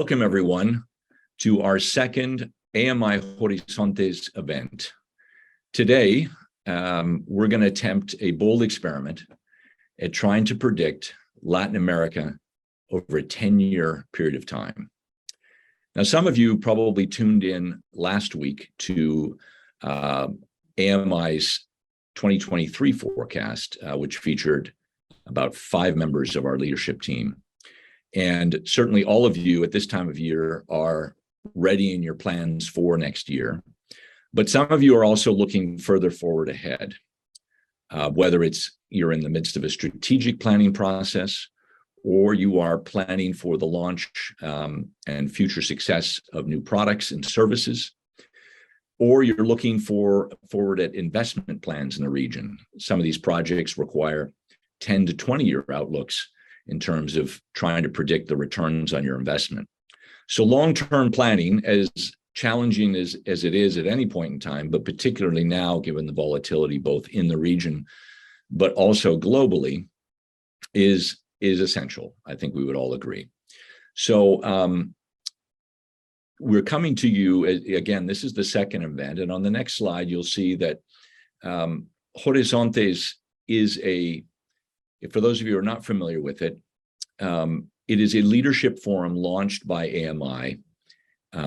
Welcome, everyone, to our second AMI Horizontes event. Today, we're going to attempt a bold experiment at trying to predict Latin America over a 10-year period of time. Now, some of you probably tuned in last week to AMI's 2023 forecast, which featured about 5 members of our leadership team. And certainly all of you at this time of year are readying your plans for next year. But some of you are also looking further forward ahead, whether you're in the midst of a strategic planning process, or you are planning for the launch and future success of new products and services, or you're looking forward at investment plans in the region. Some of these projects require 10 to 20-year outlooks in terms of trying to predict the returns on your investment. So long-term planning, as challenging as it is at any point in time, but particularly now, given the volatility both in the region, but also globally, is essential. I think we would all agree. So we're coming to you, again, this is the second event. And on the next slide, you'll see that Horizontes is for those of you who are not familiar with it, it is a leadership forum launched by AMI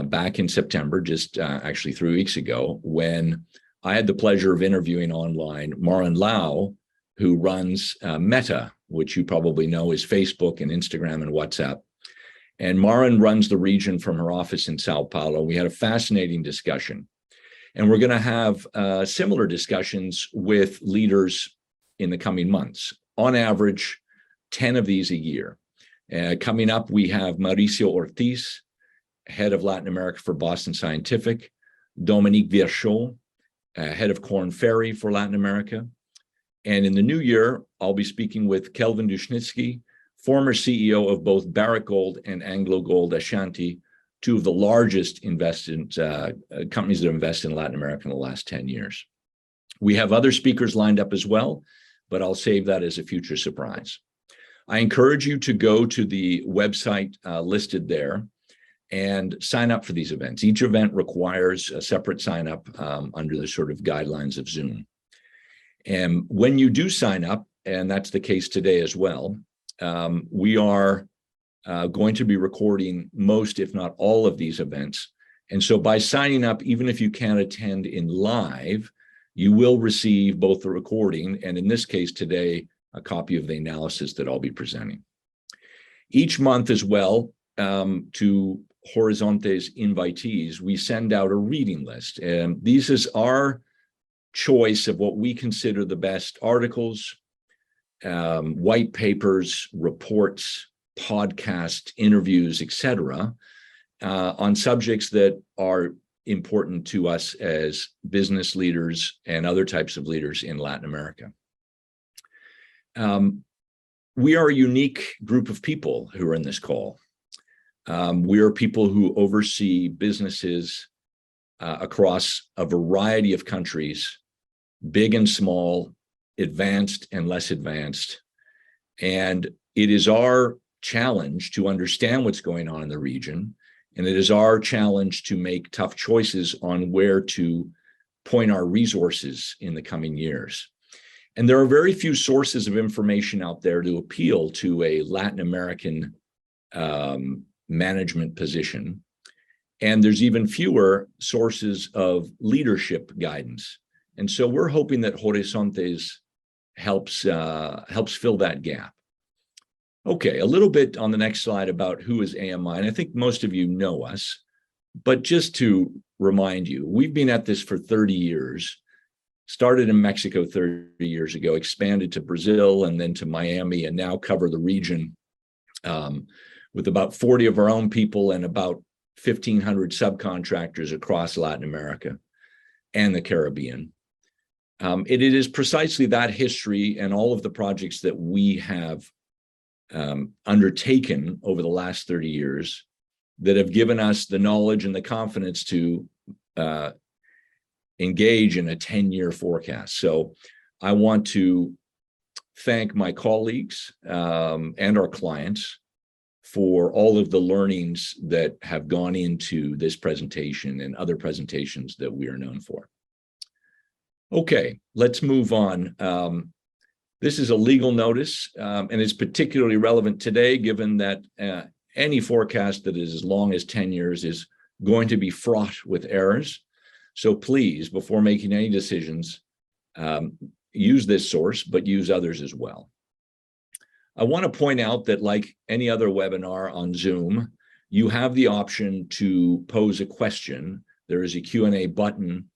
back in September, just actually 3 weeks ago, when I had the pleasure of interviewing online Maren Lau, who runs Meta, which you probably know is Facebook and Instagram and WhatsApp. And Maren runs the region from her office in Sao Paulo. We had a fascinating discussion. And we're going to have similar discussions with leaders in the coming months. On average, 10 of these a year. Coming up, we have Mauricio Ortiz, head of Latin America for Boston Scientific, Dominique Virchow, head of Korn Ferry for Latin America. And in the new year, I'll be speaking with Kelvin Dushnitsky, former CEO of both Barrick Gold and Anglo Gold Ashanti, two of the largest companies that invest in Latin America in the last 10 years. We have other speakers lined up as well, but I'll save that as a future surprise. I encourage you to go to the website listed there and sign up for these events. Each event requires a separate sign up under the sort of guidelines of Zoom. And when you do sign up, and that's the case today as well, we are going to be recording most, if not all, of these events. And so by signing up, even if you can't attend in live, you will receive both the recording and, in this case today, a copy of the analysis that I'll be presenting. Each month as well, to Horizontes invitees, we send out a reading list. And this is our choice of what we consider the best articles, white papers, reports, podcasts, interviews, etc., on subjects that are important to us as business leaders and other types of leaders in Latin America. We are a unique group of people who are in this call. We are people who oversee businesses across a variety of countries, big and small, advanced and less advanced. And it is our challenge to understand what's going on in the region. And it is our challenge to make tough choices on where to point our resources in the coming years. And there are very few sources of information out there to appeal to a Latin American management position. And there's even fewer sources of leadership guidance. And so we're hoping that Horizontes helps fill that gap. Okay, a little bit on the next slide about who is AMI, and I think most of you know us, but just to remind you, we've been at this for 30 years, started in Mexico 30 years ago, expanded to Brazil and then to Miami, and now cover the region with about 40 of our own people and about 1,500 subcontractors across Latin America and the Caribbean. It is precisely that history and all of the projects that we have undertaken over the last 30 years that have given us the knowledge and the confidence to engage in a 10-year forecast. So I want to thank my colleagues and our clients for all of the learnings that have gone into this presentation and other presentations that we are known for. Okay, let's move on. This is a legal notice, and it's particularly relevant today, given that any forecast that is as long as 10 years is going to be fraught with errors. So please, before making any decisions, use this source, but use others as well. I want to point out that, like any other webinar on Zoom, you have the option to pose a question. There is a Q&A button,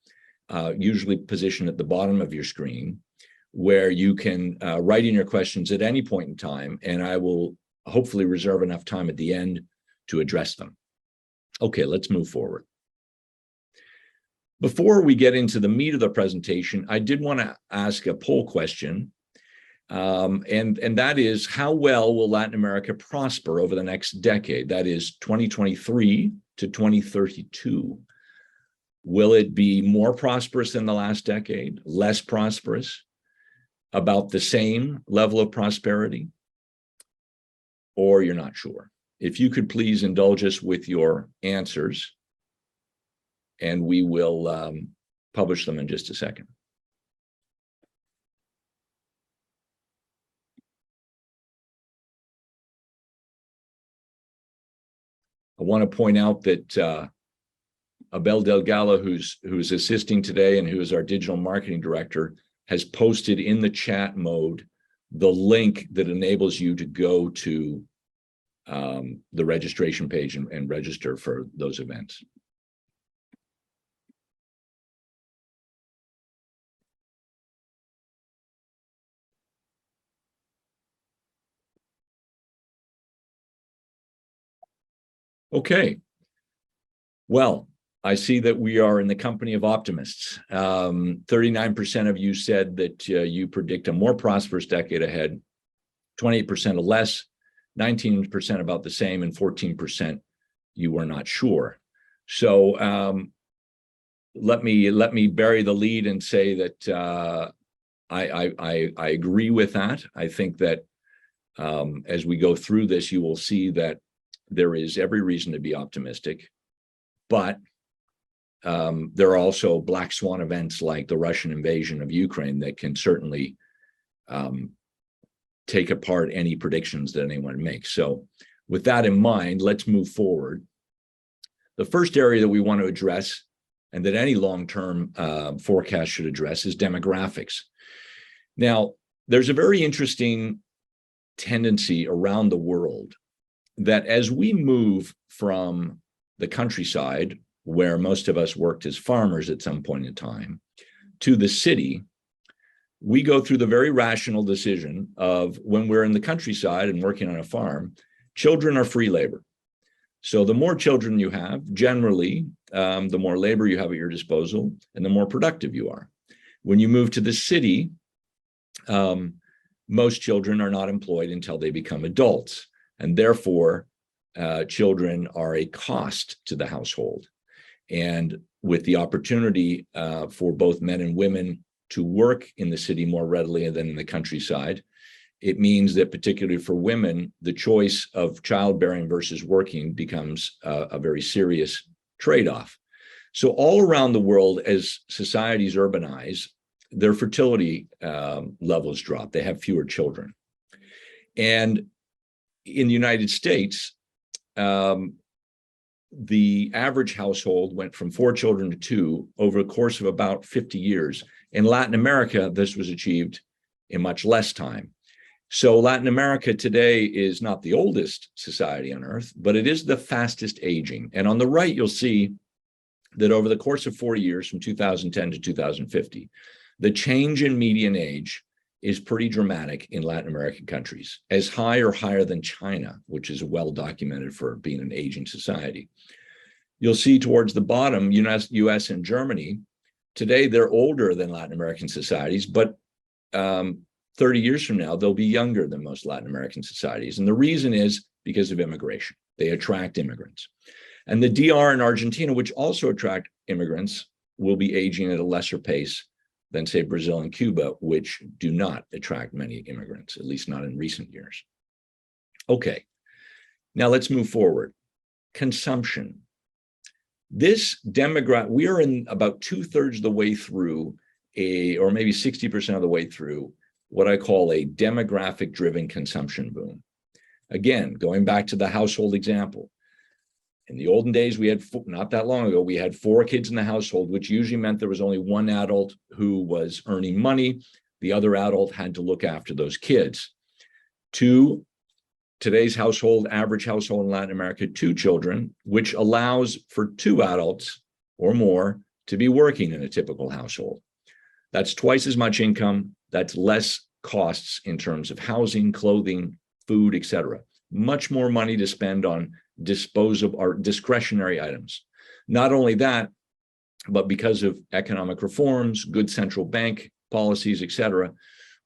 usually positioned at the bottom of your screen, where you can write in your questions at any point in time, and I will hopefully reserve enough time at the end to address them. Okay, let's move forward. Before we get into the meat of the presentation, I did want to ask a poll question, and that is, how well will Latin America prosper over the next decade? That is 2023 to 2032. Will it be more prosperous than the last decade, less prosperous, about the same level of prosperity, or you're not sure? If you could please indulge us with your answers, and we will publish them in just a second. I want to point out that Abel Delgado, who's assisting today and who is our digital marketing director, has posted in the chat mode the link that enables you to go to the registration page and register for those events. Okay. Well, I see that we are in the company of optimists. 39% of you said that you predict a more prosperous decade ahead, 28% less, 19% about the same, and 14% you were not sure. So let me bury the lead and say that I agree with that. I think that as we go through this, you will see that there is every reason to be optimistic, but there are also black swan events like the Russian invasion of Ukraine that can certainly take apart any predictions that anyone makes. So with that in mind, let's move forward. The first area that we want to address, and that any long-term forecast should address, is demographics. Now, there's a very interesting tendency around the world that as we move from the countryside, where most of us worked as farmers at some point in time, to the city, we go through the very rational decision of, when we're in the countryside and working on a farm, children are free labor. So the more children you have, generally, the more labor you have at your disposal and the more productive you are. When you move to the city, most children are not employed until they become adults, and therefore children are a cost to the household. And with the opportunity for both men and women to work in the city more readily than in the countryside, it means that particularly for women, the choice of childbearing versus working becomes a very serious trade-off. So all around the world, as societies urbanize, their fertility levels drop. They have fewer children. And in the United States, the average household went from 4 children to 2 over the course of about 50 years. In Latin America, this was achieved in much less time. So Latin America today is not the oldest society on earth, but it is the fastest aging. And on the right, you'll see that over the course of 40 years, from 2010 to 2050, the change in median age is pretty dramatic in Latin American countries, as high or higher than China, which is well documented for being an aging society. You'll see towards the bottom, US and Germany. Today, they're older than Latin American societies, but 30 years from now, they'll be younger than most Latin American societies. And the reason is because of immigration. They attract immigrants. And the DR and Argentina, which also attract immigrants, will be aging at a lesser pace than, say, Brazil and Cuba, which do not attract many immigrants, at least not in recent years. Okay. Now let's move forward. Consumption. This demographic, we are in about 2/3 of the way through or maybe 60% of the way through what I call a demographic-driven consumption boom. Again, going back to the household example. In the olden days, we had, not that long ago, we had 4 kids in the household, which usually meant there was only one adult who was earning money. The other adult had to look after those kids. To today's household, average household in Latin America, 2 children, which allows for 2 adults or more to be working in a typical household. That's twice as much income. That's less costs in terms of housing, clothing, food, etc. Much more money to spend on disposable or discretionary items. Not only that, but because of economic reforms, good central bank policies, etc.,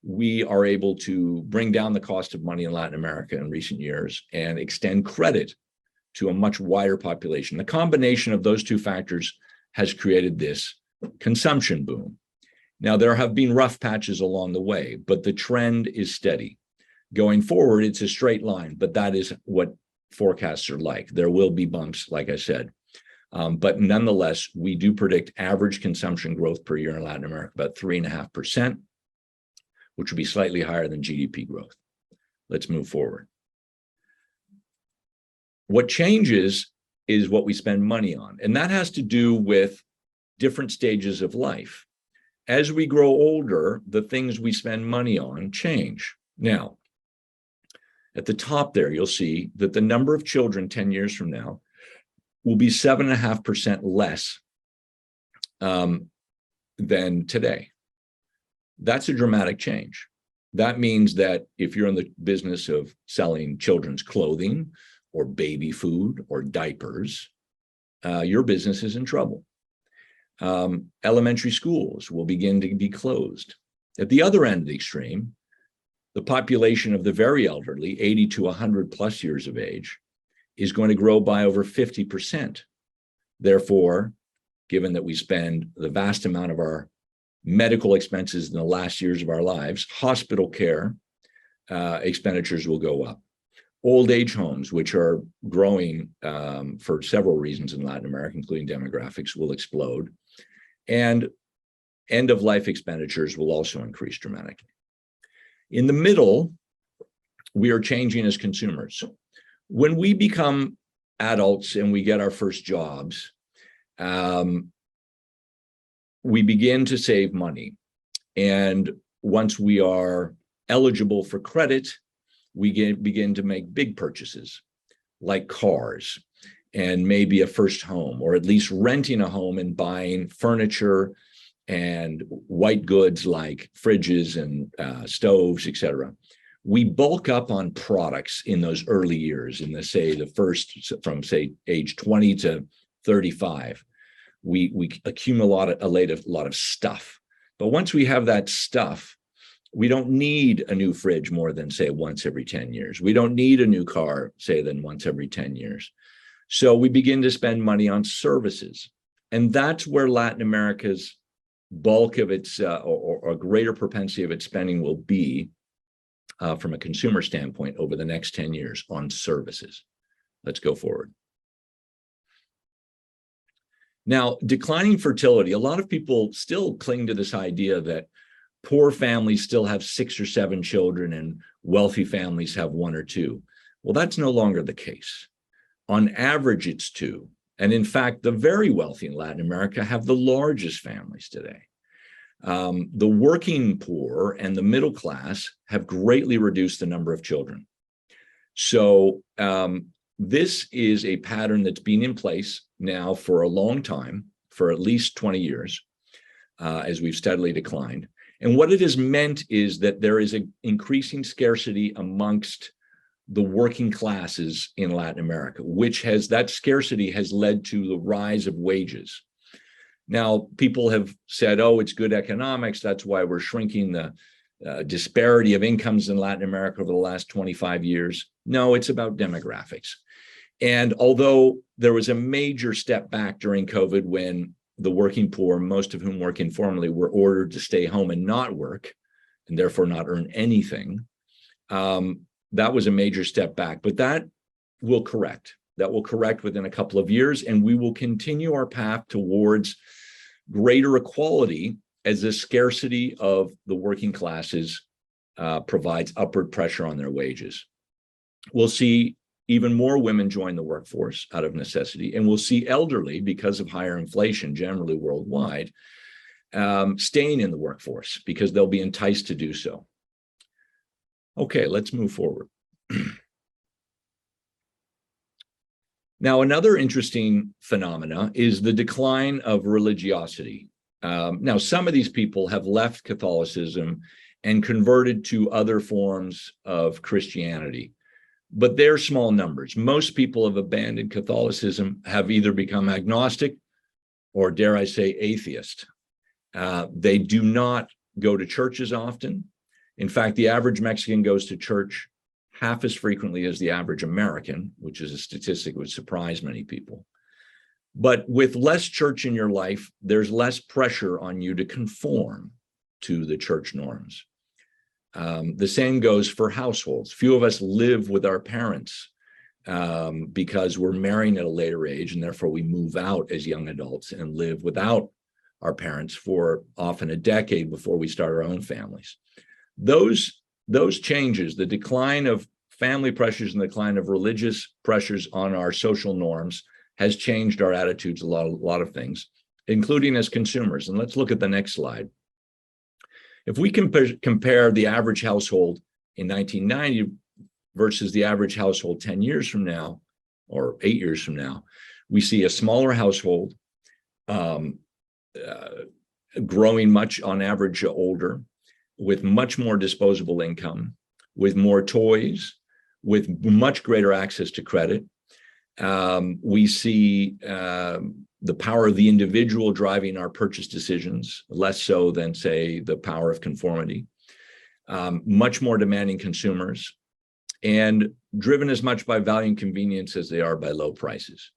we are able to bring down the cost of money in Latin America in recent years and extend credit to a much wider population. The combination of those 2 factors has created this consumption boom. Now, there have been rough patches along the way, but the trend is steady. Going forward, it's a straight line, but that is what forecasts are like. There will be bumps, like I said. But nonetheless, we do predict average consumption growth per year in Latin America, about 3.5%, which would be slightly higher than GDP growth. Let's move forward. What changes is what we spend money on, and that has to do with different stages of life. As we grow older, the things we spend money on change. Now, at the top there, you'll see that the number of children 10 years from now will be 7.5% less than today. That's a dramatic change. That means that if you're in the business of selling children's clothing or baby food or diapers, your business is in trouble. Elementary schools will begin to be closed. At the other end of the extreme, the population of the very elderly, 80 to 100 plus years of age, is going to grow by over 50%. Therefore, given that we spend the vast amount of our medical expenses in the last years of our lives, hospital care expenditures will go up. Old age homes, which are growing for several reasons in Latin America, including demographics, will explode. And end-of-life expenditures will also increase dramatically. In the middle, we are changing as consumers. When we become adults and we get our first jobs, we begin to save money. And once we are eligible for credit, we begin to make big purchases, like cars, and maybe a first home, or at least renting a home and buying furniture and white goods like fridges and stoves, etc. We bulk up on products in those early years, in the first from age 20 to 35. We accumulate a lot of stuff. But once we have that stuff, we don't need a new fridge more than, say, once every 10 years. We don't need a new car, say, than once every 10 years. So we begin to spend money on services. And that's where Latin America's bulk of its, or a greater propensity of its spending will be from a consumer standpoint over the next 10 years on services. Let's go forward. Now, declining fertility, a lot of people still cling to this idea that poor families still have 6 or 7 children and wealthy families have 1 or 2. Well, that's no longer the case. On average, it's 2. And in fact, the very wealthy in Latin America have the largest families today. The working poor and the middle class have greatly reduced the number of children. So this is a pattern that's been in place now for a long time, for at least 20 years, as we've steadily declined. And what it has meant is that there is an increasing scarcity amongst the working classes in Latin America, that scarcity has led to the rise of wages. Now, people have said, oh, it's good economics. That's why we're shrinking the disparity of incomes in Latin America over the last 25 years. No, it's about demographics. And although there was a major step back during COVID when the working poor, most of whom work informally, were ordered to stay home and not work, and therefore not earn anything, that was a major step back. But that will correct. That will correct within a couple of years, and we will continue our path towards greater equality as the scarcity of the working classes provides upward pressure on their wages. We'll see even more women join the workforce out of necessity, and we'll see elderly, because of higher inflation generally worldwide, staying in the workforce because they'll be enticed to do so. Okay, let's move forward. Now, another interesting phenomena is the decline of religiosity. Now, some of these people have left Catholicism and converted to other forms of Christianity, but they're small numbers. Most people have abandoned Catholicism, have either become agnostic or, dare I say, atheist. They do not go to churches often. In fact, the average Mexican goes to church half as frequently as the average American, which is a statistic that would surprise many people. But with less church in your life, there's less pressure on you to conform to the church norms. The same goes for households. Few of us live with our parents because we're marrying at a later age, and therefore we move out as young adults and live without our parents for often a decade before we start our own families. Those changes, the decline of family pressures and the decline of religious pressures on our social norms, has changed our attitudes a lot of things, including as consumers. And let's look at the next slide. If we compare the average household in 1990 versus the average household 10 years from now, or 8 years from now, we see a smaller household, growing much on average older, with much more disposable income, with more toys, with much greater access to credit. We see the power of the individual driving our purchase decisions, less so than, say, the power of conformity. Much more demanding consumers, and driven as much by value and convenience as they are by low prices.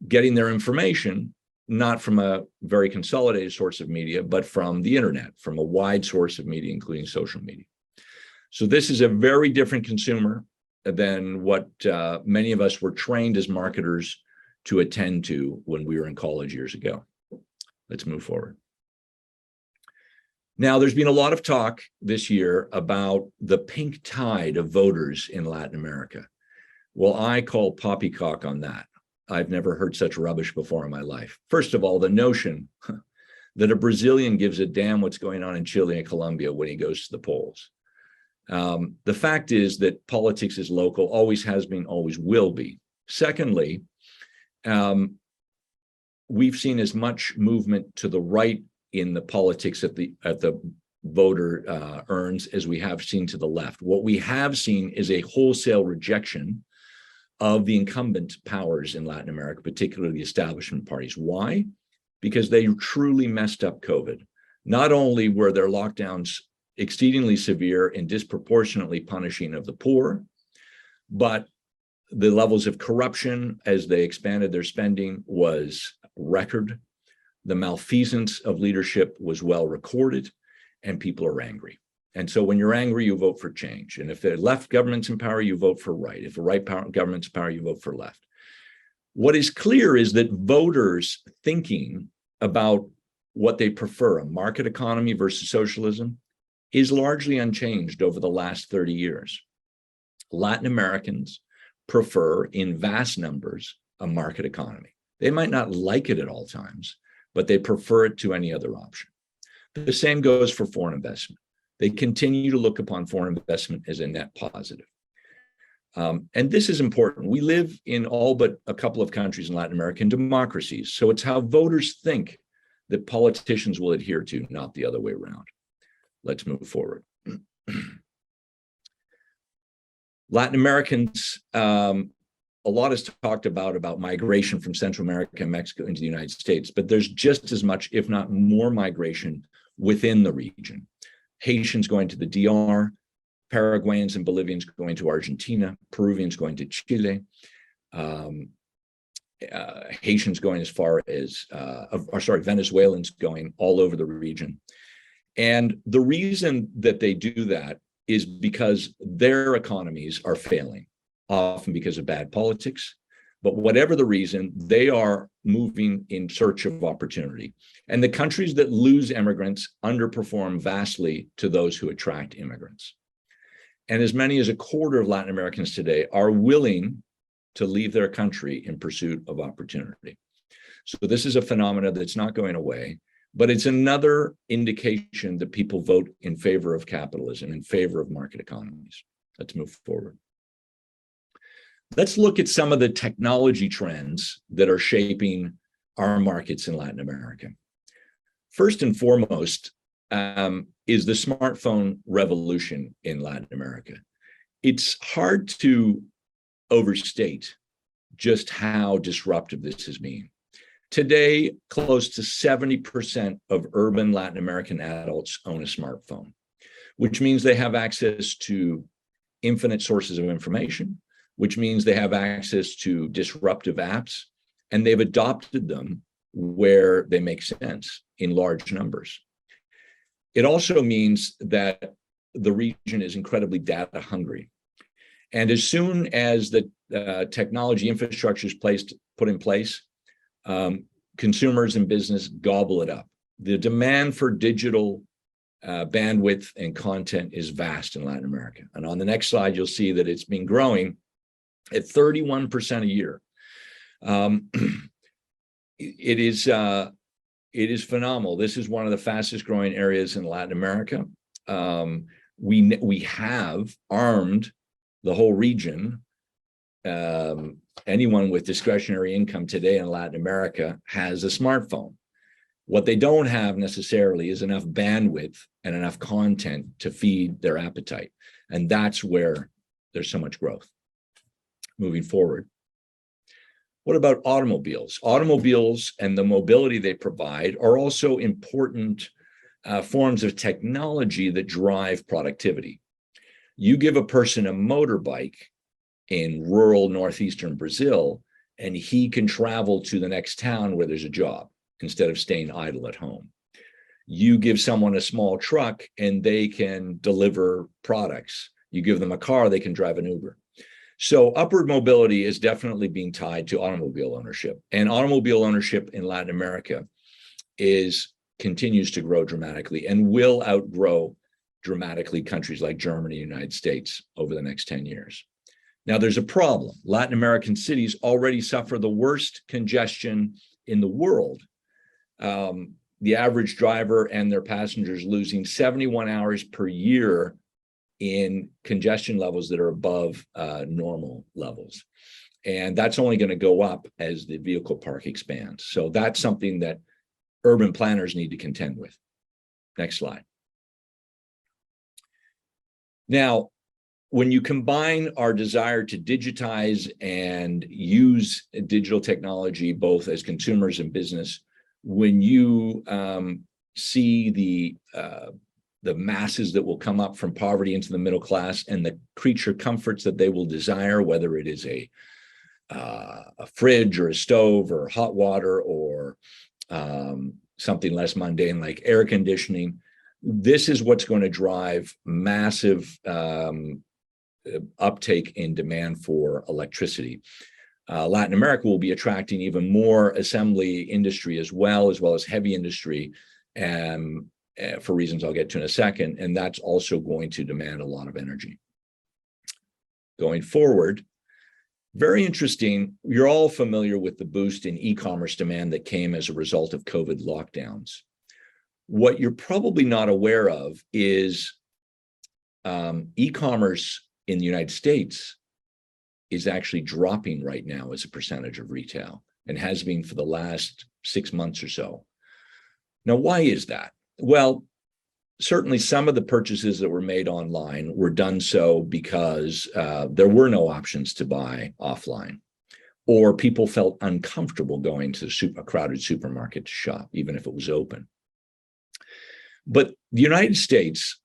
Getting their information not from a very consolidated source of media, but from the internet, from a wide source of media, including social media. So this is a very different consumer than what many of us were trained as marketers to attend to when we were in college years ago. Let's move forward. Now, there's been a lot of talk this year about the pink tide of voters in Latin America. Well, I call poppycock on that. I've never heard such rubbish before in my life. First of all, the notion that a Brazilian gives a damn what's going on in Chile and Colombia when he goes to the polls. The fact is that politics is local, always has been, always will be. Secondly, we've seen as much movement to the right in the politics at the voter urns as we have seen to the left. What we have seen is a wholesale rejection of the incumbent powers in Latin America, particularly the establishment parties. Why? Because they truly messed up COVID. Not only were their lockdowns exceedingly severe and disproportionately punishing of the poor, but the levels of corruption as they expanded their spending was record. The malfeasance of leadership was well recorded, and people are angry. And so when you're angry, you vote for change. And if the left government's in power, you vote for right. If the right government's in power, you vote for left. What is clear is that voters thinking about what they prefer, a market economy versus socialism, is largely unchanged over the last 30 years. Latin Americans prefer, in vast numbers, a market economy. They might not like it at all times, but they prefer it to any other option. The same goes for foreign investment. They continue to look upon foreign investment as a net positive. And this is important. We live in all but a couple of countries in Latin America in democracies. So it's how voters think that politicians will adhere to, not the other way around. Let's move forward. Latin Americans, a lot is talked about migration from Central America and Mexico into the United States, but there's just as much, if not more, migration within the region. Haitians going to the DR, Paraguayans and Bolivians going to Argentina, Peruvians going to Chile, Haitians going as far as, Venezuelans going all over the region. And the reason that they do that is because their economies are failing. often because of bad politics. But whatever the reason, they are moving in search of opportunity. And the countries that lose immigrants underperform vastly to those who attract immigrants. And as many as a quarter of Latin Americans today are willing to leave their country in pursuit of opportunity. So this is a phenomenon that's not going away, but it's another indication that people vote in favor of capitalism, in favor of market economies. Let's move forward. Let's look at some of the technology trends that are shaping our markets in Latin America. First and foremost is the smartphone revolution in Latin America. It's hard to overstate just how disruptive this has been. Today, close to 70% of urban Latin American adults own a smartphone, which means they have access to infinite sources of information, which means they have access to disruptive apps, and they've adopted them where they make sense in large numbers. It also means that the region is incredibly data hungry. And as soon as the technology infrastructure is put in place, consumers and business gobble it up. The demand for digital bandwidth and content is vast in Latin America. And on the next slide, you'll see that it's been growing at 31% a year. It is phenomenal. This is one of the fastest growing areas in Latin America. We have armed the whole region. Anyone with discretionary income today in Latin America has a smartphone. What they don't have necessarily is enough bandwidth and enough content to feed their appetite. And that's where there's so much growth. Moving forward. What about automobiles? Automobiles and the mobility they provide are also important forms of technology that drive productivity. You give a person a motorbike in rural northeastern Brazil, and he can travel to the next town where there's a job instead of staying idle at home. You give someone a small truck and they can deliver products. You give them a car, they can drive an Uber. So upward mobility is definitely being tied to automobile ownership. And automobile ownership in Latin America continues to grow dramatically and will outgrow dramatically countries like Germany and the United States over the next 10 years. Now, there's a problem. Latin American cities already suffer the worst congestion in the world. The average driver and their passengers losing 71 hours per year in congestion levels that are above normal levels. And that's only going to go up as the vehicle park expands. So that's something that urban planners need to contend with. Next slide. Now, when you combine our desire to digitize and use digital technology, both as consumers and business, when you see the masses that will come up from poverty into the middle class and the creature comforts that they will desire, whether it is a fridge or a stove or hot water or something less mundane like air conditioning, this is what's going to drive massive uptake in demand for electricity. Latin America will be attracting even more assembly industry as well as heavy industry, for reasons I'll get to in a second, and that's also going to demand a lot of energy. Going forward, very interesting, you're all familiar with the boost in e-commerce demand that came as a result of COVID lockdowns. What you're probably not aware of is e-commerce in the United States is actually dropping right now as a percentage of retail and has been for the last 6 months or so. Now, why is that? Well, certainly some of the purchases that were made online were done so because there were no options to buy offline, or people felt uncomfortable going to a crowded supermarket to shop, even if it was open. But the United States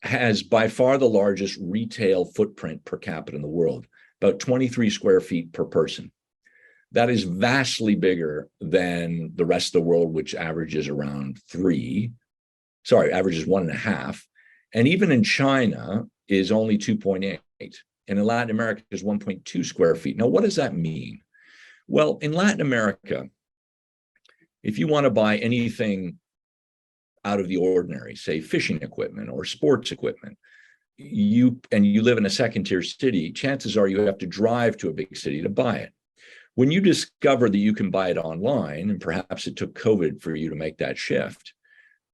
has by far the largest retail footprint per capita in the world, about 23 square feet per person. That is vastly bigger than the rest of the world, which averages around averages 1.5. And even in China is only 2.8. and in Latin America is 1.2 square feet. Now, what does that mean? Well, in Latin America, if you want to buy anything out of the ordinary, say fishing equipment or sports equipment, you live in a second-tier city, chances are you have to drive to a big city to buy it. When you discover that you can buy it online, and perhaps it took COVID for you to make that shift,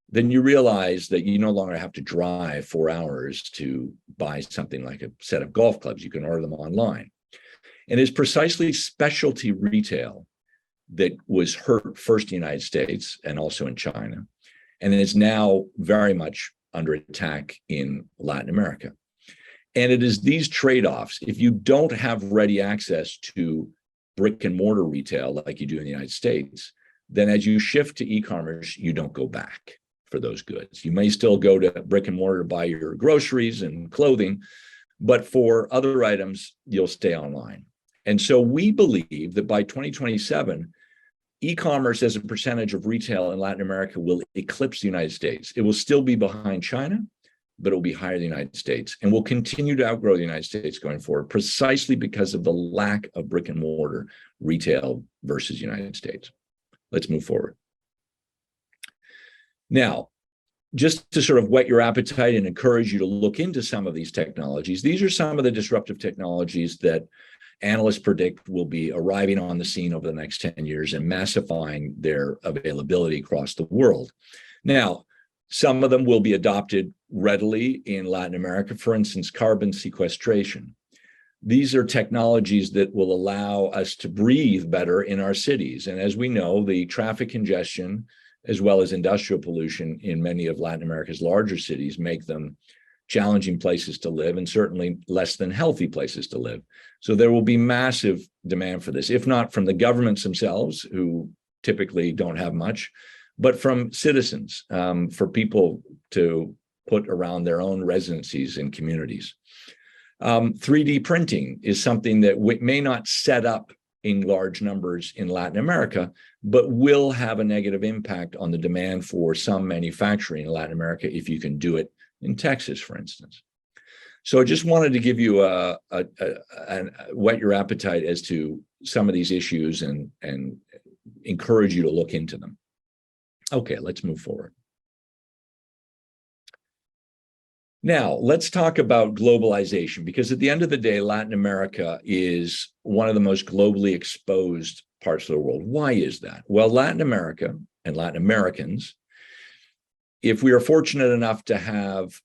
then you realize that you no longer have to drive 4 hours to buy something like a set of golf clubs. You can order them online. And it's precisely specialty retail that was hurt first in the United States and also in China, and is now very much under attack in Latin America. And it is these trade-offs. If you don't have ready access to brick and mortar retail like you do in the United States, then as you shift to e-commerce, you don't go back for those goods. You may still go to brick and mortar to buy your groceries and clothing, but for other items, you'll stay online. And so we believe that by 2027, e-commerce as a percentage of retail in Latin America will eclipse the United States. It will still be behind China, but it will be higher than the United States, and will continue to outgrow the United States going forward, precisely because of the lack of brick and mortar retail versus the United States. Let's move forward. Now, just to sort of whet your appetite and encourage you to look into some of these technologies, these are some of the disruptive technologies that analysts predict will be arriving on the scene over the next 10 years and massifying their availability across the world. Now, some of them will be adopted readily in Latin America, for instance, carbon sequestration. These are technologies that will allow us to breathe better in our cities. And as we know, the traffic congestion, as well as industrial pollution in many of Latin America's larger cities, make them challenging places to live and certainly less than healthy places to live. So there will be massive demand for this, if not from the governments themselves, who typically don't have much, but from citizens, for people to put around their own residencies and communities. 3D printing is something that may not set up in large numbers in Latin America, but will have a negative impact on the demand for some manufacturing in Latin America if you can do it in Texas, for instance. So I just wanted to give you whet your appetite as to some of these issues and encourage you to look into them. Okay, let's move forward. Now, let's talk about globalization, because at the end of the day, Latin America is one of the most globally exposed parts of the world. Why is that? Well, Latin America and Latin Americans, if we are fortunate enough to have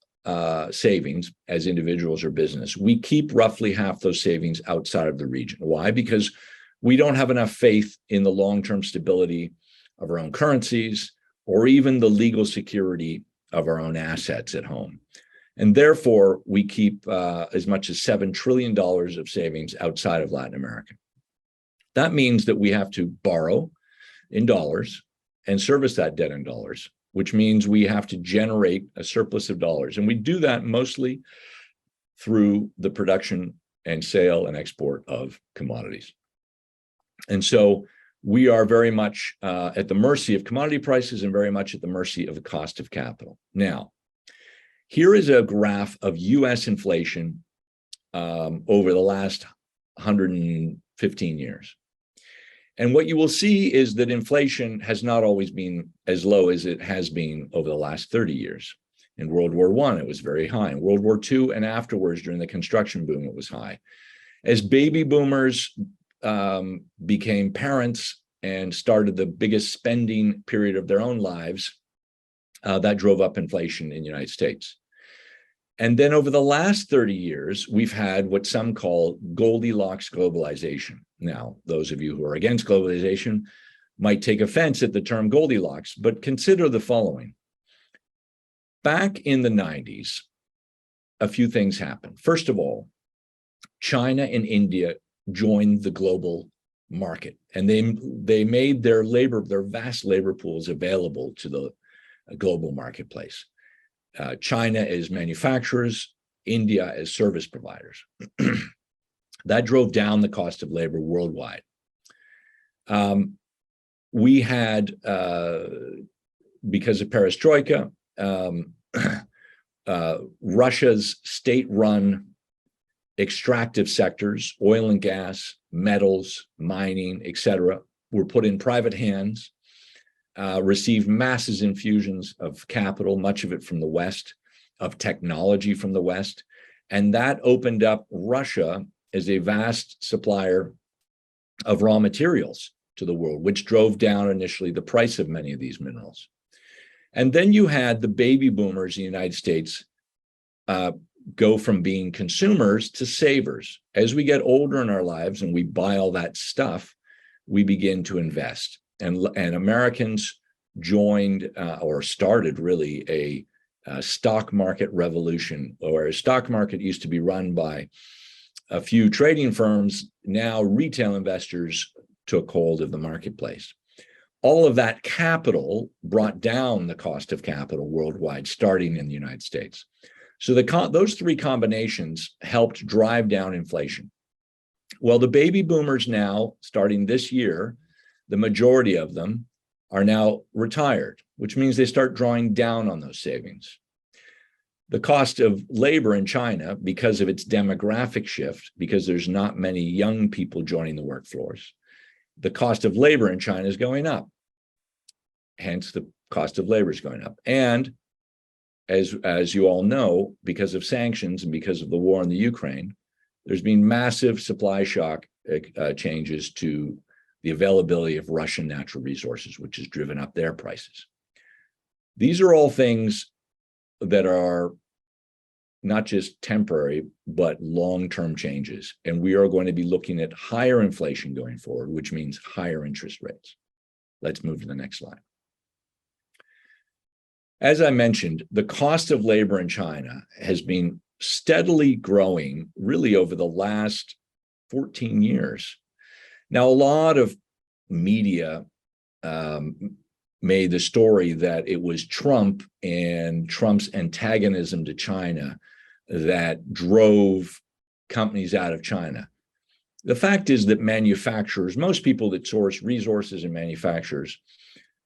savings as individuals or business, we keep roughly half those savings outside of the region. Why? Because we don't have enough faith in the long-term stability of our own currencies or even the legal security of our own assets at home. And therefore, we keep as much as $7 trillion of savings outside of Latin America. That means that we have to borrow in dollars and service that debt in dollars, which means we have to generate a surplus of dollars. And we do that mostly through the production and sale and export of commodities. And so we are very much at the mercy of commodity prices and very much at the mercy of the cost of capital. Now, here is a graph of US inflation over the last 115 years. And what you will see is that inflation has not always been as low as it has been over the last 30 years. In World War I, it was very high. In World War II and afterwards, during the construction boom, it was high. As baby boomers became parents and started the biggest spending period of their own lives, that drove up inflation in the United States. And then over the last 30 years, we've had what some call Goldilocks globalization. Now, those of you who are against globalization might take offense at the term Goldilocks, but consider the following. Back in the 90s, a few things happened. First of all, China and India joined the global market, and they made their vast labor pools available to the global marketplace. China as manufacturers, India as service providers. That drove down the cost of labor worldwide. We had, because of perestroika, Russia's state-run extractive sectors, oil and gas, metals, mining, etc., were put in private hands, received massive infusions of capital, much of it from the West, of technology from the West. And that opened up Russia as a vast supplier of raw materials to the world, which drove down initially the price of many of these minerals. And then you had the baby boomers in the United States go from being consumers to savers. As we get older in our lives and we buy all that stuff, we begin to invest. And Americans joined or started really a stock market revolution, or a stock market used to be run by a few trading firms. Now retail investors took hold of the marketplace. All of that capital brought down the cost of capital worldwide, starting in the United States. So those three combinations helped drive down inflation. Well, the baby boomers now, starting this year, the majority of them are now retired, which means they start drawing down on those savings. The cost of labor in China, because of its demographic shift, because there's not many young people joining the workforce, the cost of labor in China is going up. Hence, the cost of labor is going up. And as you all know, because of sanctions and because of the war in the Ukraine, there's been massive supply shock changes to the availability of Russian natural resources, which has driven up their prices. These are all things that are not just temporary, but long-term changes. And we are going to be looking at higher inflation going forward, which means higher interest rates. Let's move to the next slide. As I mentioned, the cost of labor in China has been steadily growing really over the last 14 years. Now, a lot of media made the story that it was Trump and Trump's antagonism to China that drove companies out of China. The fact is that manufacturers, most people that source resources and manufacturers,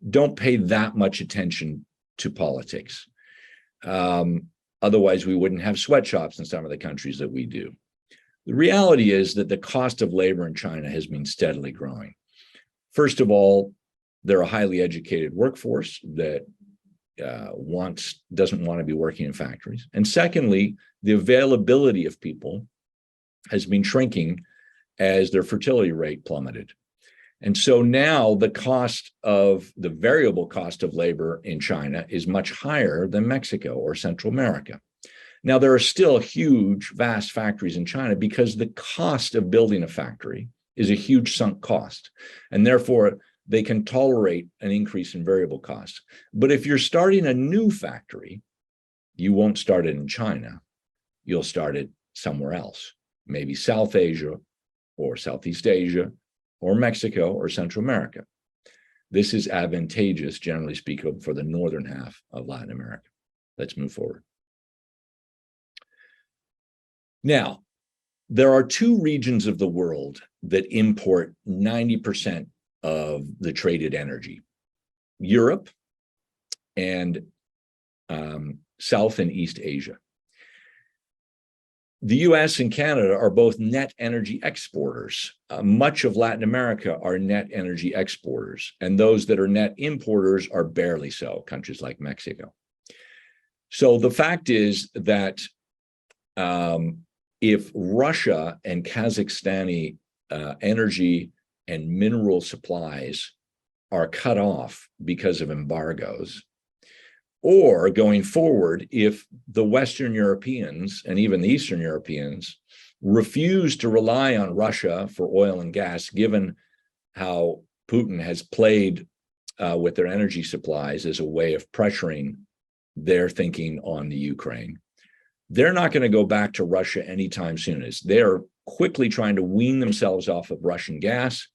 don't pay that much attention to politics. Otherwise, we wouldn't have sweatshops in some of the countries that we do. The reality is that the cost of labor in China has been steadily growing. First of all, they're a highly educated workforce that doesn't want to be working in factories. And secondly, the availability of people has been shrinking as their fertility rate plummeted. And so now the variable cost of labor in China is much higher than Mexico or Central America. Now, there are still huge, vast factories in China because the cost of building a factory is a huge sunk cost. And therefore, they can tolerate an increase in variable costs. But if you're starting a new factory, you won't start it in China. You'll start it somewhere else, maybe South Asia or Southeast Asia or Mexico or Central America. This is advantageous, generally speaking, for the northern half of Latin America. Let's move forward. Now, there are two regions of the world that import 90% of the traded energy: Europe and South and East Asia. The US and Canada are both net energy exporters. Much of Latin America are net energy exporters, and those that are net importers are barely so, countries like Mexico. So the fact is that if Russia and Kazakhstani energy and mineral supplies are cut off because of embargoes, or going forward, if the Western Europeans and even the Eastern Europeans refuse to rely on Russia for oil and gas, given how Putin has played with their energy supplies as a way of pressuring their thinking on the Ukraine, they're not going to go back to Russia anytime soon. As they're quickly trying to wean themselves off of Russian gas.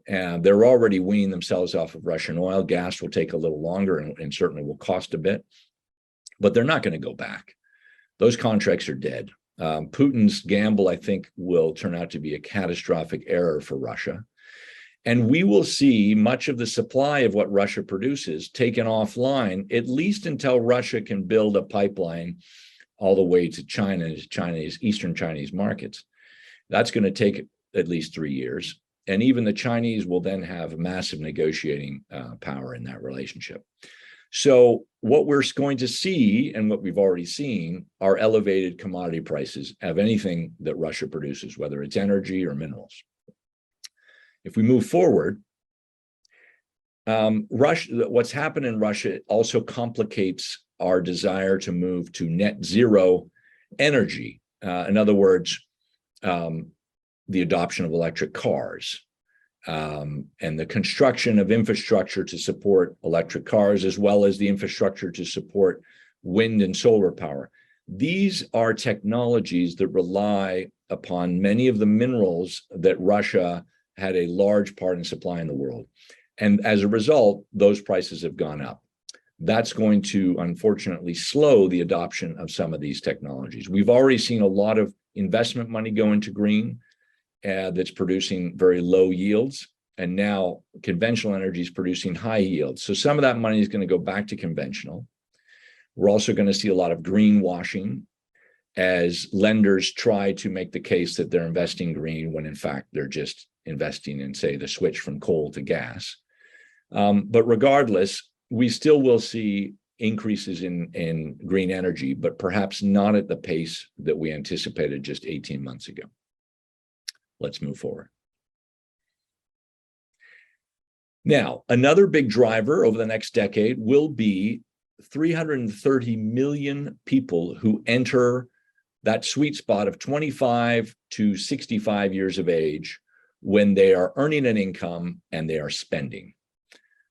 And they're already weaning themselves off of Russian oil. Gas will take a little longer and certainly will cost a bit, but they're not going to go back. Those contracts are dead. Putin's gamble, I think, will turn out to be a catastrophic error for Russia. And we will see much of the supply of what Russia produces taken offline, at least until Russia can build a pipeline all the way to China's Eastern Chinese markets. That's going to take at least 3 years. And even the Chinese will then have massive negotiating power in that relationship. So what we're going to see, and what we've already seen, are elevated commodity prices of anything that Russia produces, whether it's energy or minerals. If we move forward, what's happened in Russia also complicates our desire to move to net zero energy. In other words, the adoption of electric cars, and the construction of infrastructure to support electric cars, as well as the infrastructure to support wind and solar power. These are technologies that rely upon many of the minerals that Russia had a large part in supplying the world. And as a result, those prices have gone up. That's going to, unfortunately, slow the adoption of some of these technologies. We've already seen a lot of investment money go into green, that's producing very low yields. And now conventional energy is producing high yields. So some of that money is going to go back to conventional. We're also going to see a lot of greenwashing as lenders try to make the case that they're investing green when in fact they're just investing in, say, the switch from coal to gas. But regardless, we still will see increases in green energy, but perhaps not at the pace that we anticipated just 18 months ago. Let's move forward. Now, another big driver over the next decade will be 330 million people who enter that sweet spot of 25 to 65 years of age when they are earning an income and they are spending.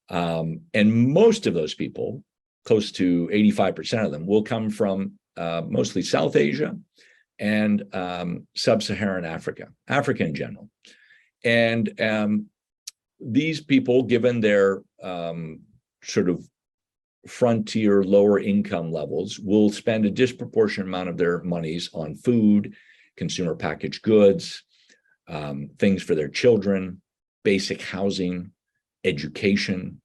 And most of those people, close to 85% of them, will come from mostly South Asia and sub-Saharan Africa in general. And these people, given their sort of frontier lower income levels, will spend a disproportionate amount of their monies on food, consumer packaged goods, things for their children, basic housing, education.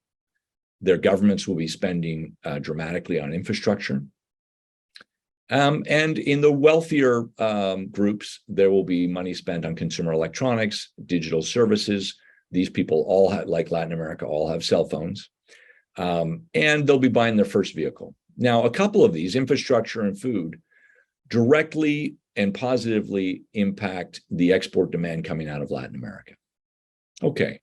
Their governments will be spending dramatically on infrastructure. And in the wealthier groups, there will be money spent on consumer electronics, digital services. These people all have, like Latin America, all have cell phones. And they'll be buying their first vehicle. Now, a couple of these, infrastructure and food, directly and positively impact the export demand coming out of Latin America. Okay,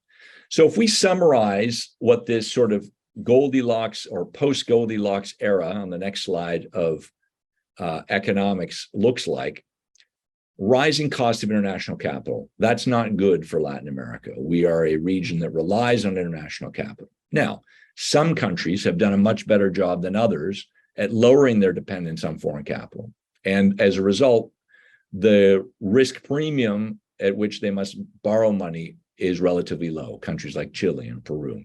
so if we summarize what this sort of Goldilocks or post-Goldilocks era on the next slide of economics looks like, rising cost of international capital. That's not good for Latin America. We are a region that relies on international capital. Now, some countries have done a much better job than others at lowering their dependence on foreign capital. And as a result, the risk premium at which they must borrow money is relatively low, countries like Chile and Peru.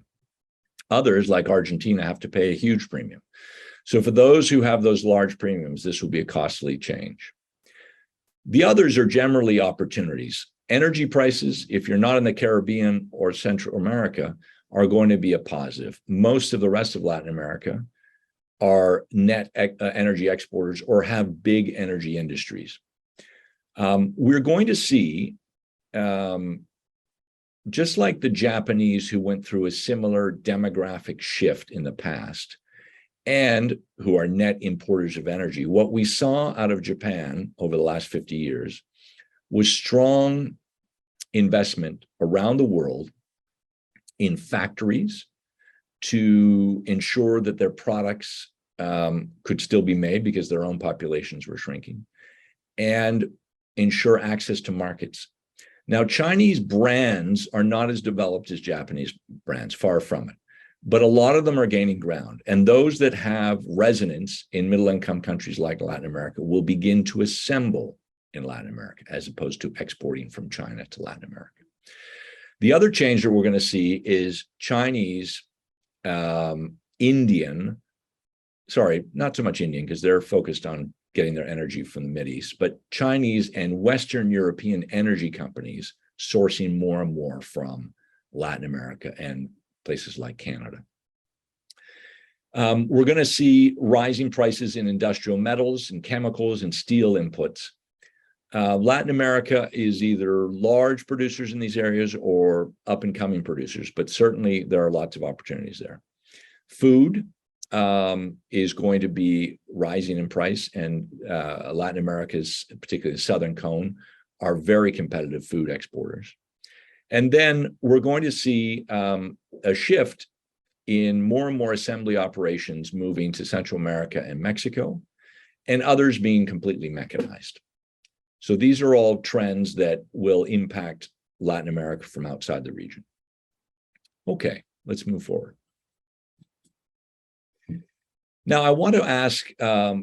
Others, like Argentina, have to pay a huge premium. So for those who have those large premiums, this will be a costly change. The others are generally opportunities. Energy prices, if you're not in the Caribbean or Central America, are going to be a positive. Most of the rest of Latin America are net energy exporters or have big energy industries. We're going to see, just like the Japanese who went through a similar demographic shift in the past, and who are net importers of energy, what we saw out of Japan over the last 50 years was strong investment around the world in factories to ensure that their products could still be made because their own populations were shrinking, and ensure access to markets. Now, Chinese brands are not as developed as Japanese brands, far from it. But a lot of them are gaining ground. And those that have resonance in middle-income countries like Latin America will begin to assemble in Latin America, as opposed to exporting from China to Latin America. The other change that we're going to see is Chinese, Indian, sorry, not so much Indian, because they're focused on getting their energy from the Mideast, but Chinese and Western European energy companies sourcing more and more from Latin America and places like Canada. We're going to see rising prices in industrial metals and chemicals and steel inputs. Latin America is either large producers in these areas or up and coming producers, but certainly there are lots of opportunities there. Food is going to be rising in price, and Latin America's, particularly the Southern Cone, are very competitive food exporters. And then we're going to see a shift in more and more assembly operations moving to Central America and Mexico, and others being completely mechanized. So these are all trends that will impact Latin America from outside the region. Okay, let's move forward. Now, I want to ask,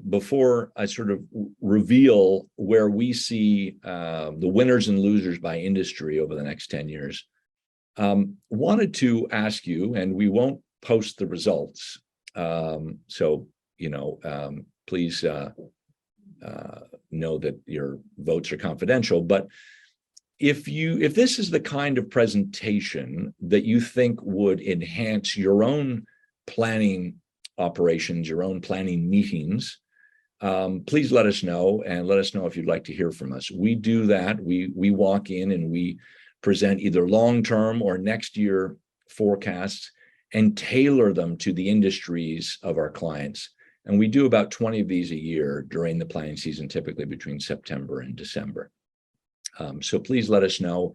before I sort of reveal where we see the winners and losers by industry over the next 10 years, wanted to ask you, and we won't post the results, so, please know that your votes are confidential, but if this is the kind of presentation that you think would enhance your own planning operations, your own planning meetings, please let us know, and let us know if you'd like to hear from us. We do that. We walk in and we present either long-term or next year forecasts and tailor them to the industries of our clients. And we do about 20 of these a year during the planning season, typically between September and December. So please let us know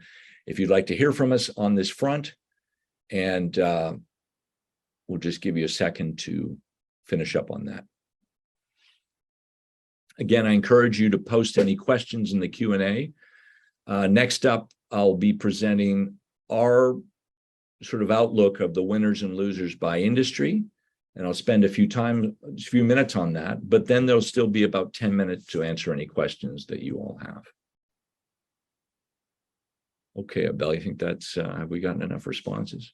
if you'd like to hear from us on this front, and we'll just give you a second to finish up on that. Again, I encourage you to post any questions in the Q&A. Next up, I'll be presenting our sort of outlook of the winners and losers by industry, and I'll spend a few minutes on that, but then there'll still be about 10 minutes to answer any questions that you all have. Okay, Abel, you think that's, have we gotten enough responses?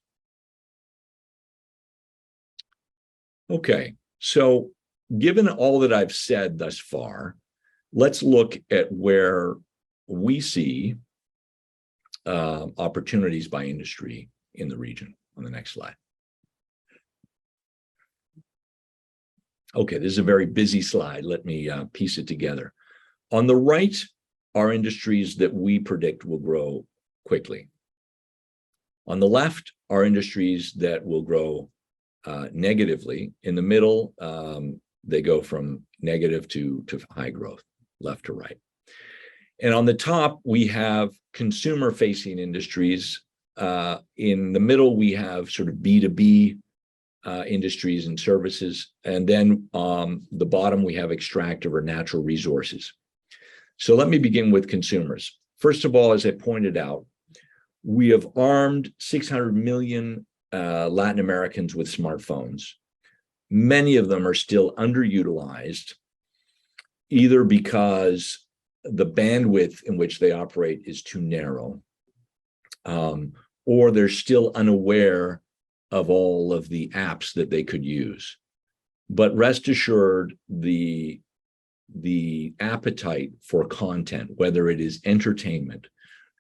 Okay, so given all that I've said thus far, let's look at where we see opportunities by industry in the region on the next slide. Okay, this is a very busy slide. Let me piece it together. On the right are industries that we predict will grow quickly. On the left are industries that will grow negatively. In the middle, they go from negative to high growth, left to right. And on the top, we have consumer-facing industries. In the middle, we have sort of B2B industries and services. And then the bottom, we have extractive or natural resources. So let me begin with consumers. First of all, as I pointed out, we have armed 600 million Latin Americans with smartphones. Many of them are still underutilized, either because the bandwidth in which they operate is too narrow, or they're still unaware of all of the apps that they could use. But rest assured, the appetite for content, whether it is entertainment,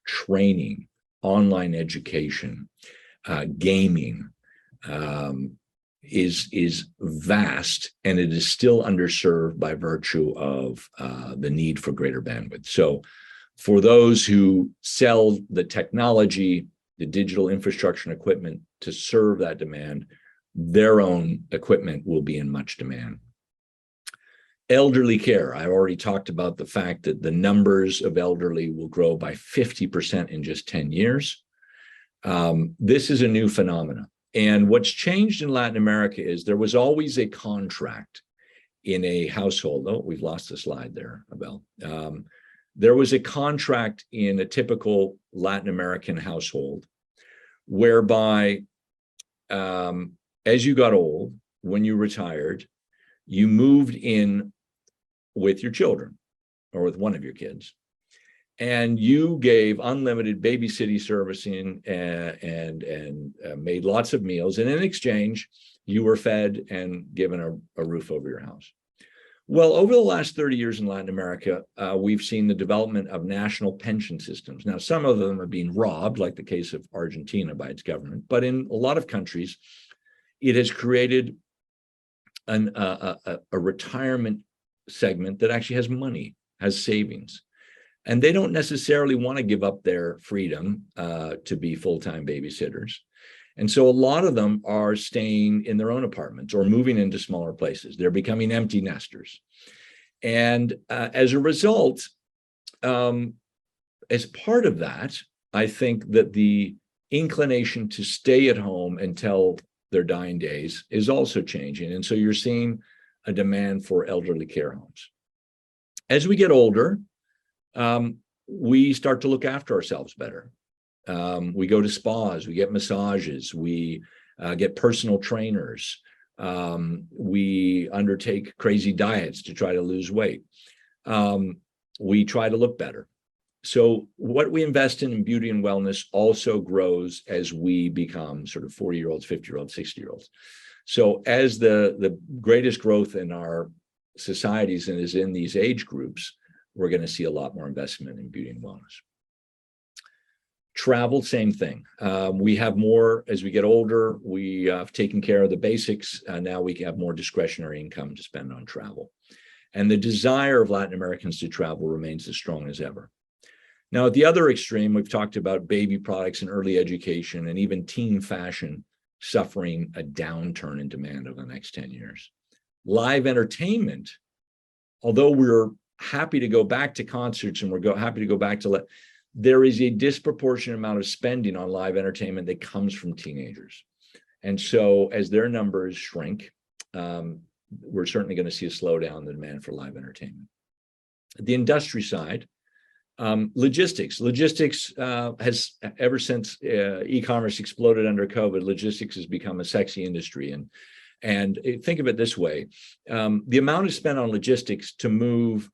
training, online education, gaming, is vast, and it is still underserved by virtue of the need for greater bandwidth. So for those who sell the technology, the digital infrastructure and equipment to serve that demand, their own equipment will be in much demand. Elderly care. I already talked about the fact that the numbers of elderly will grow by 50% in just 10 years. This is a new phenomenon. And what's changed in Latin America is there was always a contract in a household. Oh, we've lost the slide there, Abel. There was a contract in a typical Latin American household whereby as you got old, when you retired, you moved in with your children or with one of your kids, and you gave unlimited babysitting servicing and made lots of meals. And in exchange, you were fed and given a roof over your house. Well, over the last 30 years in Latin America, we've seen the development of national pension systems. Now, some of them are being robbed, like the case of Argentina, by its government. But in a lot of countries, it has created a retirement segment that actually has money, has savings. And they don't necessarily want to give up their freedom to be full-time babysitters. And so a lot of them are staying in their own apartments or moving into smaller places. They're becoming empty nesters. And as a result, as part of that, I think that the inclination to stay at home until their dying days is also changing. And so you're seeing a demand for elderly care homes. As we get older, we start to look after ourselves better. We go to spas, we get massages, we get personal trainers, we undertake crazy diets to try to lose weight. We try to look better. So what we invest in beauty and wellness also grows as we become sort of 40-year-olds, 50-year-olds, 60-year-olds. So as the greatest growth in our societies and is in these age groups, we're going to see a lot more investment in beauty and wellness. Travel, same thing. We have more as we get older. We have taken care of the basics. Now we have more discretionary income to spend on travel. And the desire of Latin Americans to travel remains as strong as ever. Now, at the other extreme, we've talked about baby products and early education and even teen fashion suffering a downturn in demand over the next 10 years. Live entertainment, although we're happy to go back to concerts and we're happy to go back to, there is a disproportionate amount of spending on live entertainment that comes from teenagers. And so as their numbers shrink, we're certainly going to see a slowdown in the demand for live entertainment. The industry side, logistics has, ever since e-commerce exploded under COVID, logistics has become a sexy industry. And think of it this way, the amount is spent on logistics to move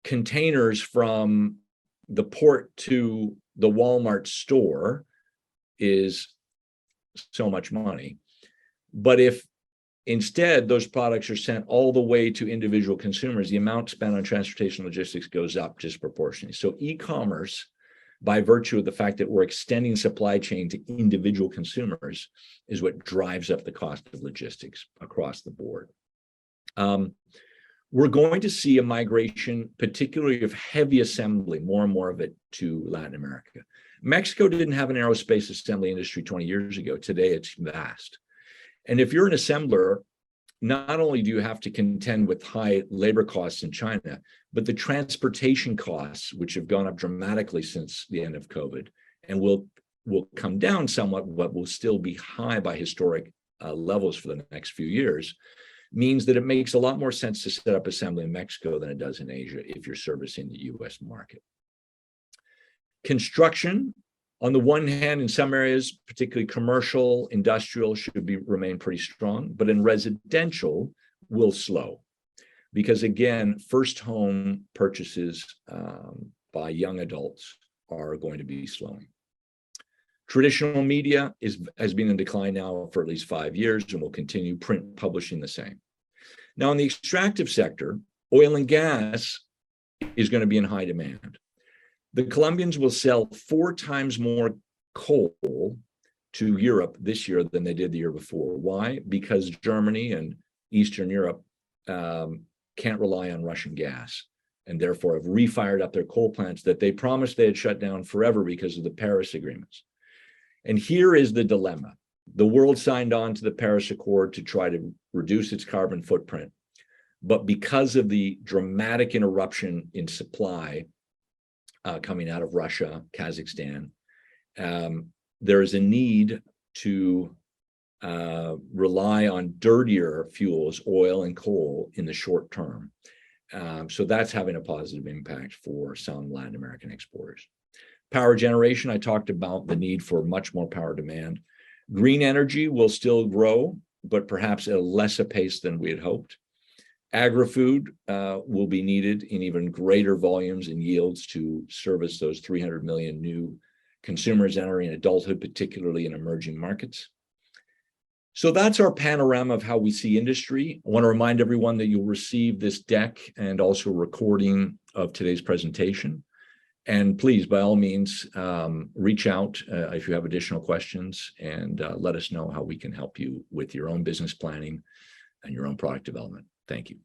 containers from the port to the Walmart store is so much money. But if instead those products are sent all the way to individual consumers, the amount spent on transportation logistics goes up disproportionately. So e-commerce, by virtue of the fact that we're extending supply chain to individual consumers, is what drives up the cost of logistics across the board. We're going to see a migration, particularly of heavy assembly, more and more of it to Latin America. Mexico didn't have an aerospace assembly industry 20 years ago. Today, it's vast. And if you're an assembler, not only do you have to contend with high labor costs in China, but the transportation costs, which have gone up dramatically since the end of COVID, and will come down somewhat, but will still be high by historic levels for the next few years, means that it makes a lot more sense to set up assembly in Mexico than it does in Asia if you're servicing the US market. Construction, on the one hand, in some areas, particularly commercial, industrial, should remain pretty strong, but in residential will slow. Because again, first home purchases by young adults are going to be slowing. Traditional media has been in decline now for at least 5 years and will continue, print publishing the same. Now, in the extractive sector, oil and gas is going to be in high demand. The Colombians will sell 4 times more coal to Europe this year than they did the year before. Why? Because Germany and Eastern Europe can't rely on Russian gas, and therefore have refired up their coal plants that they promised they had shut down forever because of the Paris agreements. And here is the dilemma. The world signed on to the Paris Accord to try to reduce its carbon footprint. But because of the dramatic interruption in supply coming out of Russia, Kazakhstan, there is a need to rely on dirtier fuels, oil and coal, in the short term. So that's having a positive impact for some Latin American exporters. Power generation, I talked about the need for much more power demand. Green energy will still grow, but perhaps at a lesser pace than we had hoped. Agri-food will be needed in even greater volumes and yields to service those 300 million new consumers entering adulthood, particularly in emerging markets. So that's our panorama of how we see industry. I want to remind everyone that you'll receive this deck and also a recording of today's presentation. And please, by all means, reach out if you have additional questions and let us know how we can help you with your own business planning and your own product development. Thank you.